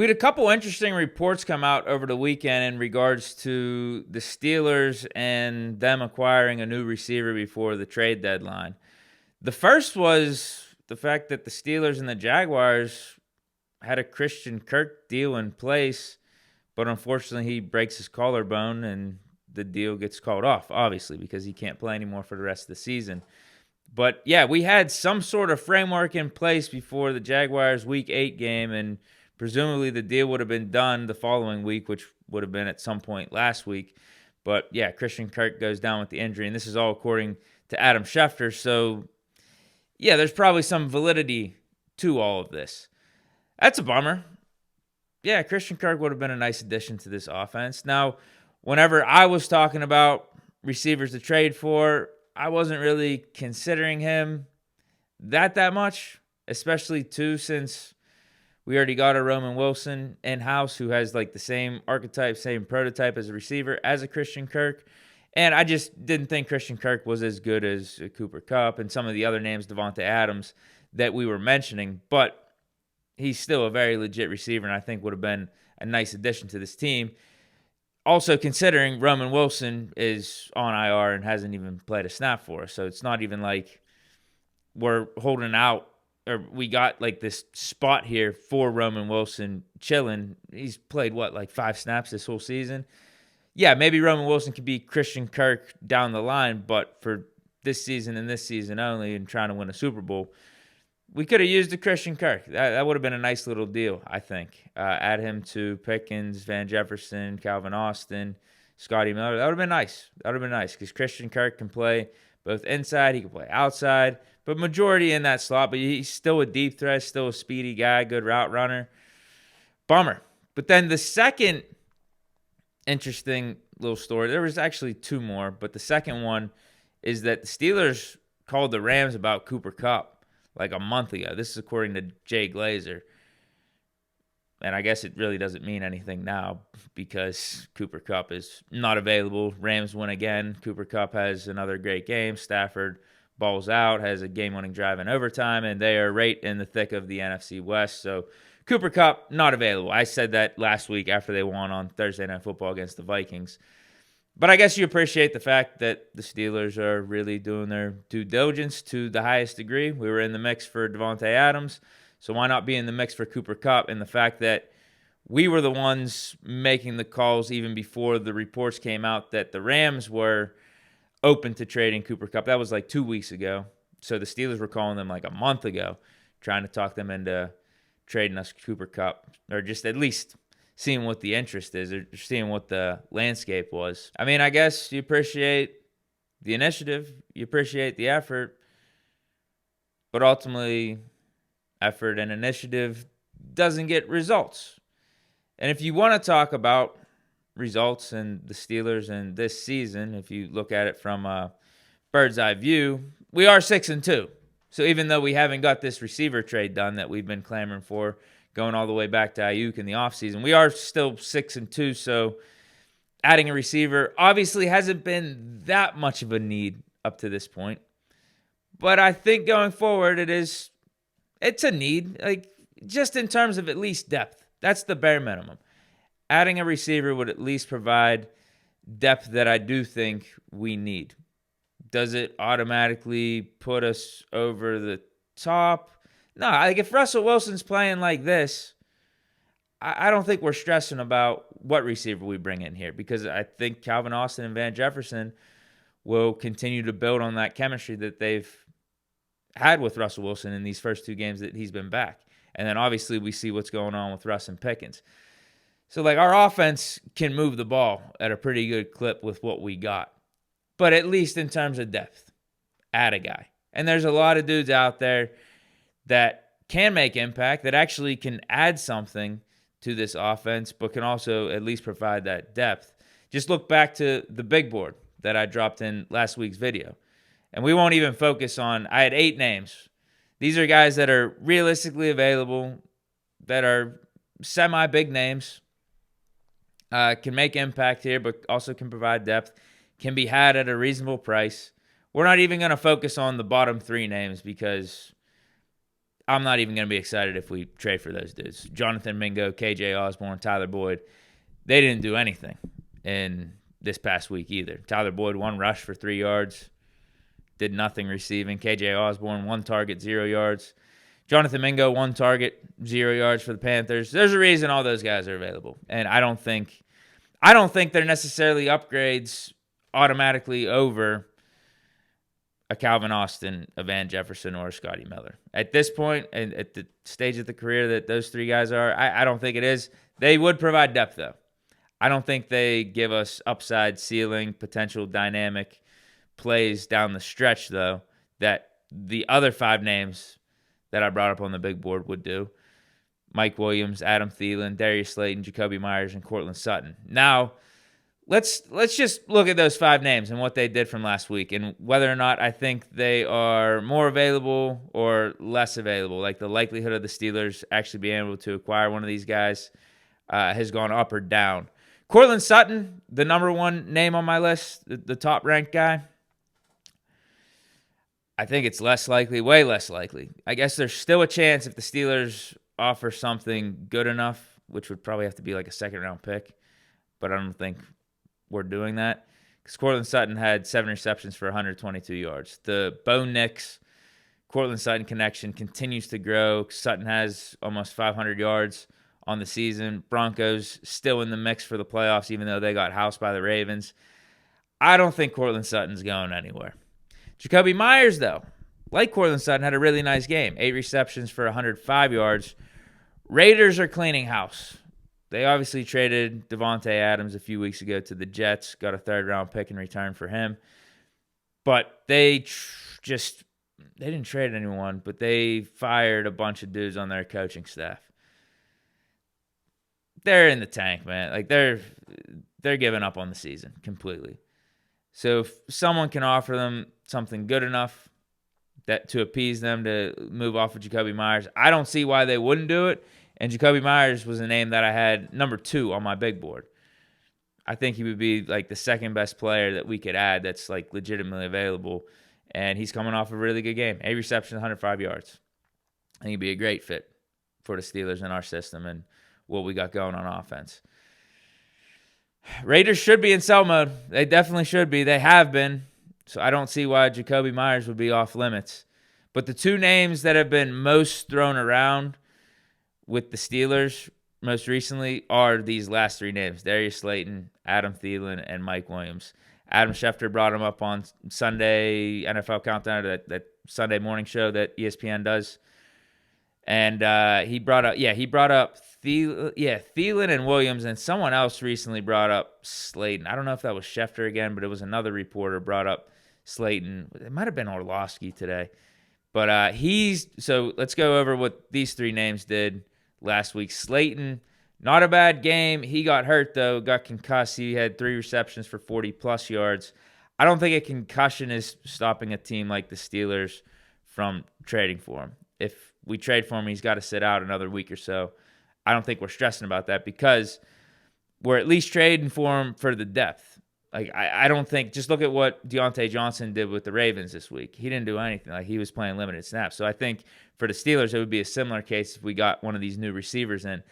We had a couple interesting reports come out over the weekend in regards to the Steelers and them acquiring a new receiver before the trade deadline. The first was the fact that the Steelers and the Jaguars had a Christian Kirk deal in place, but unfortunately he breaks his collarbone and the deal gets called off, obviously, because he can't play anymore for the rest of the season. But yeah, we had some sort of framework in place before the Jaguars Week 8 game, and presumably the deal would have been done the following week, which would have been at some point last week. But yeah, Christian Kirk goes down with the injury, and this is all according to Adam Schefter. So yeah, there's probably some validity to all of this. That's a bummer. Yeah, Christian Kirk would have been a nice addition to this offense. Now, whenever I was talking about receivers to trade for, I wasn't really considering him that much, especially too since we already got a Roman Wilson in-house who has like the same archetype, same prototype as a receiver as a Christian Kirk. And I just didn't think Christian Kirk was as good as Cooper Kupp and some of the other names, Devontae Adams, that we were mentioning. But he's still a very legit receiver, and I think would have been a nice addition to this team. Also, considering Roman Wilson is on IR and hasn't even played a snap for us. So it's not even like we're holding out or we got like this spot here for Roman Wilson chilling. He's played, like 5 snaps this whole season? Yeah, maybe Roman Wilson could be Christian Kirk down the line, but for this season and this season only and trying to win a Super Bowl, we could have used a Christian Kirk. That would have been a nice little deal, I think. Add him to Pickens, Van Jefferson, Calvin Austin, Scotty Miller. That would have been nice. That would have been nice because Christian Kirk can play both inside, he can play outside, but majority in that slot. But he's still a deep threat, still a speedy guy, good route runner. Bummer. But then the second interesting little story, there was actually 2 more, but the second one is that the Steelers called the Rams about Cooper Kupp like a month ago. This is according to Jay Glazer. And I guess it really doesn't mean anything now because Cooper Kupp is not available. Rams win again. Cooper Kupp has another great game. Stafford balls out, has a game-winning drive in overtime, and they are right in the thick of the NFC West. So Cooper Kupp, not available. I said that last week after they won on Thursday Night Football against the Vikings. But I guess you appreciate the fact that the Steelers are really doing their due diligence to the highest degree. We were in the mix for Devontae Adams, so why not be in the mix for Cooper Kupp? And the fact that we were the ones making the calls even before the reports came out that the Rams were open to trading Cooper Kupp. That was like 2 weeks ago. So the Steelers were calling them like a month ago, trying to talk them into trading us Cooper Kupp, or just at least seeing what the interest is, or seeing what the landscape was. I mean, I guess you appreciate the initiative, you appreciate the effort, but ultimately, effort and initiative doesn't get results. And if you want to talk about results in the Steelers in this season, if you look at it from a bird's eye view, we are 6-2. So even though we haven't got this receiver trade done that we've been clamoring for, going all the way back to Ayuk in the offseason, we are still 6-2. So adding a receiver obviously hasn't been that much of a need up to this point. But I think going forward, it's a need, like just in terms of at least depth. That's the bare minimum. Adding a receiver would at least provide depth that I do think we need. Does it automatically put us over the top? No, like if Russell Wilson's playing like this, I don't think we're stressing about what receiver we bring in here because I think Calvin Austin and Van Jefferson will continue to build on that chemistry that they've had with Russell Wilson in these first 2 games that he's been back. And then obviously we see what's going on with Russ and Pickens. So like our offense can move the ball at a pretty good clip with what we got. But at least in terms of depth, add a guy. And there's a lot of dudes out there that can make impact, that actually can add something to this offense, but can also at least provide that depth. Just look back to the big board that I dropped in last week's video. And we won't even focus on, I had 8 names. These are guys that are realistically available, that are semi-big names, can make impact here, but also can provide depth, can be had at a reasonable price. We're not even going to focus on the bottom 3 names because I'm not even going to be excited if we trade for those dudes. Jonathan Mingo, KJ Osborne, Tyler Boyd, they didn't do anything in this past week either. Tyler Boyd, 1 rush for 3 yards, did nothing receiving. KJ Osborne, 1 target, 0 yards. Jonathan Mingo, 1 target, 0 yards for the Panthers. There's a reason all those guys are available. And I don't think they're necessarily upgrades automatically over a Calvin Austin, a Van Jefferson, or a Scotty Miller. At this point, and at the stage of the career that those 3 guys are, I don't think it is. They would provide depth, though. I don't think they give us upside, ceiling, potential dynamic plays down the stretch, though, that the other 5 names that I brought up on the big board would do. Mike Williams, Adam Thielen, Darius Slayton, Jacoby Myers, and Cortland Sutton. Now, let's just look at those 5 names and what they did from last week and whether or not I think they are more available or less available. Like the likelihood of the Steelers actually being able to acquire one of these guys has gone up or down. Cortland Sutton, the number 1 name on my list, the top-ranked guy, I think it's less likely, way less likely. I guess there's still a chance if the Steelers offer something good enough, which would probably have to be like a second-round pick, but I don't think we're doing that because Cortland Sutton had 7 receptions for 122 yards. The Bo Nix, Cortland Sutton connection continues to grow. Sutton has almost 500 yards on the season. Broncos still in the mix for the playoffs, even though they got housed by the Ravens. I don't think Cortland Sutton's going anywhere. Jacoby Myers, though, like Cortland Sutton, had a really nice game. 8 receptions for 105 yards. Raiders are cleaning house. They obviously traded Devontae Adams a few weeks ago to the Jets, got a 3rd-round pick in return for him. But they didn't trade anyone, but they fired a bunch of dudes on their coaching staff. They're in the tank, man. Like they're giving up on the season completely. So if someone can offer them something good enough that to appease them to move off of Jacoby Myers, I don't see why they wouldn't do it. And Jacoby Myers was a name that I had number 2 on my big board. I think he would be like the second best player that we could add that's like legitimately available. And he's coming off a really good game. 8 receptions, 105 yards. I think he'd be a great fit for the Steelers in our system and what we got going on offense. Raiders should be in sell mode. They definitely should be. They have been. So I don't see why Jacoby Myers would be off limits. But the 2 names that have been most thrown around with the Steelers most recently are these last 3 names: Darius Slayton, Adam Thielen, and Mike Williams. Adam Schefter brought him up on Sunday NFL Countdown, that Sunday morning show that ESPN does. And he brought up Thielen and Williams, and someone else recently brought up Slayton. I don't know if that was Schefter again, but it was another reporter brought up Slayton. It might have been Orlovsky today. But so let's go over what these 3 names did last week. Slayton, not a bad game. He got hurt, though, got concussed. He had 3 receptions for 40-plus yards. I don't think a concussion is stopping a team like the Steelers from trading for him. If we trade for him, he's got to sit out another week or so. I don't think we're stressing about that because we're at least trading for him for the depth. Like I don't think, just look at what Deontay Johnson did with the Ravens this week. He didn't do anything. Like he was playing limited snaps. So I think for the Steelers, it would be a similar case if we got one of these new receivers in.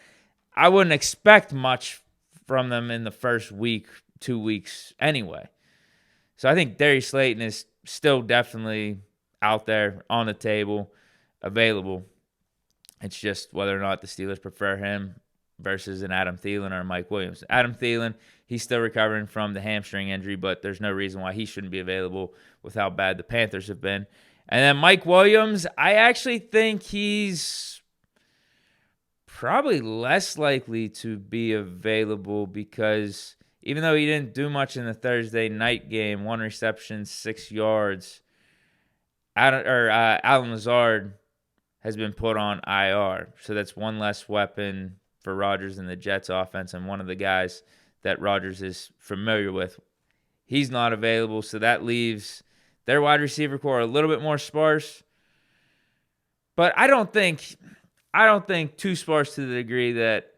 I wouldn't expect much from them in the first week, 2 weeks anyway. So I think Darius Slayton is still definitely out there on the table, available. It's just whether or not the Steelers prefer him versus an Adam Thielen or Mike Williams. Adam Thielen, he's still recovering from the hamstring injury, but there's no reason why he shouldn't be available with how bad the Panthers have been. And then Mike Williams, I actually think he's probably less likely to be available because even though he didn't do much in the Thursday night game, 1 reception, 6 yards, Alan Lazard has been put on IR. So that's one less weapon for Rodgers and the Jets offense, and one of the guys that Rodgers is familiar with. He's not available, so that leaves their wide receiver core a little bit more sparse. But I don't think too sparse to the degree that,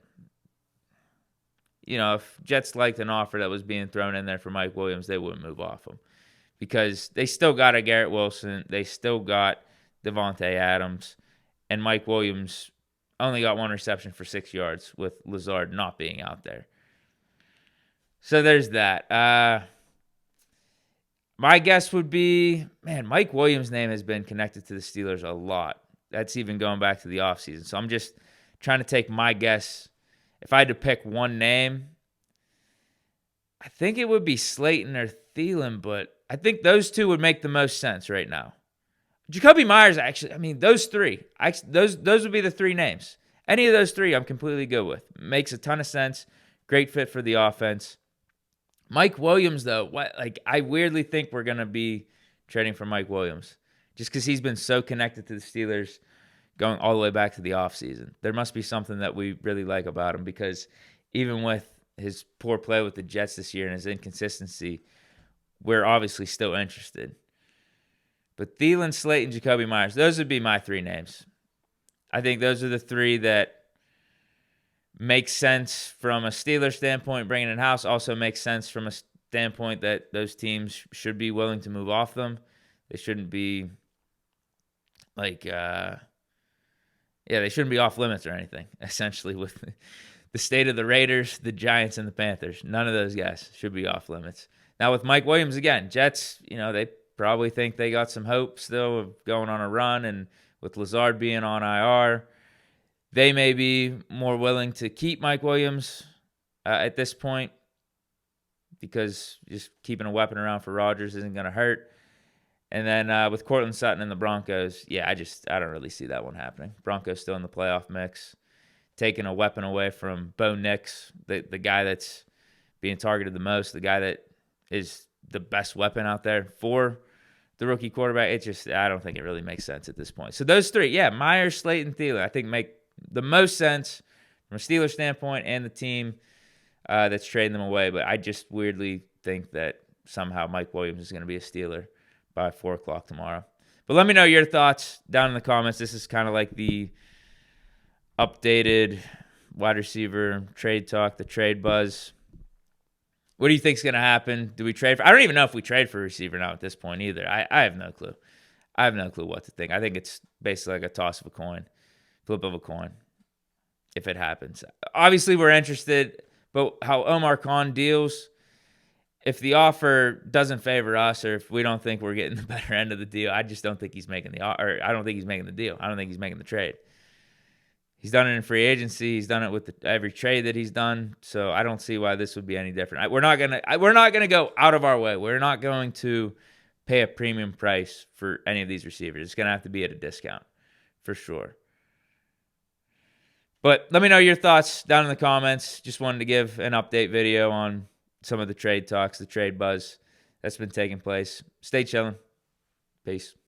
you know, if Jets liked an offer that was being thrown in there for Mike Williams, they wouldn't move off him. Because they still got a Garrett Wilson. They still got Devontae Adams. and Mike Williams only got 1 reception for 6 yards with Lazard not being out there. So there's that. My guess would be, man, Mike Williams' name has been connected to the Steelers a lot. That's even going back to the offseason. So I'm just trying to take my guess. If I had to pick one name, I think it would be Slayton or Thielen, but I think those two would make the most sense right now. Jacoby Myers, actually, I mean, those three. Those would be the 3 names. Any of those 3, I'm completely good with. Makes a ton of sense. Great fit for the offense. Mike Williams, though, I weirdly think we're going to be trading for Mike Williams just because he's been so connected to the Steelers going all the way back to the offseason. There must be something that we really like about him because even with his poor play with the Jets this year and his inconsistency, we're obviously still interested. But Thielen, Slayton, Jacoby Myers, those would be my 3 names. I think those are the 3 that makes sense from a Steelers standpoint, bringing it in-house. Also makes sense from a standpoint that those teams should be willing to move off them. They shouldn't be they shouldn't be off limits or anything, essentially, with the state of the Raiders, the Giants, and the Panthers. None of those guys should be off limits. Now with Mike Williams, again, Jets, they probably think they got some hope still of going on a run, and with Lazard being on IR, they may be more willing to keep Mike Williams at this point because just keeping a weapon around for Rodgers isn't going to hurt. And then with Cortland Sutton and the Broncos, I don't really see that one happening. Broncos still in the playoff mix. Taking a weapon away from Bo Nix, the guy that's being targeted the most, the guy that is the best weapon out there for the rookie quarterback. I don't think it really makes sense at this point. So those 3, Myers, Slayton, Thielen, I think make the most sense from a Steelers standpoint and the team that's trading them away. But I just weirdly think that somehow Mike Williams is going to be a Steeler by 4 o'clock tomorrow. But let me know your thoughts down in the comments. This is kind of like the updated wide receiver trade talk, the trade buzz. What do you think is going to happen? Do we trade? I don't even know if we trade for a receiver now at this point either. I have no clue. I have no clue what to think. I think it's basically like a toss of a coin. Flip of a coin, if it happens. Obviously, we're interested, but how Omar Khan deals, if the offer doesn't favor us or if we don't think we're getting the better end of the deal, I just don't think he's making I don't think he's making the deal. I don't think he's making the trade. He's done it in free agency. He's done it with every trade that he's done. So I don't see why this would be any different. We're not gonna go out of our way. We're not going to pay a premium price for any of these receivers. It's gonna have to be at a discount for sure. But let me know your thoughts down in the comments. Just wanted to give an update video on some of the trade talks, the trade buzz that's been taking place. Stay chilling. Peace.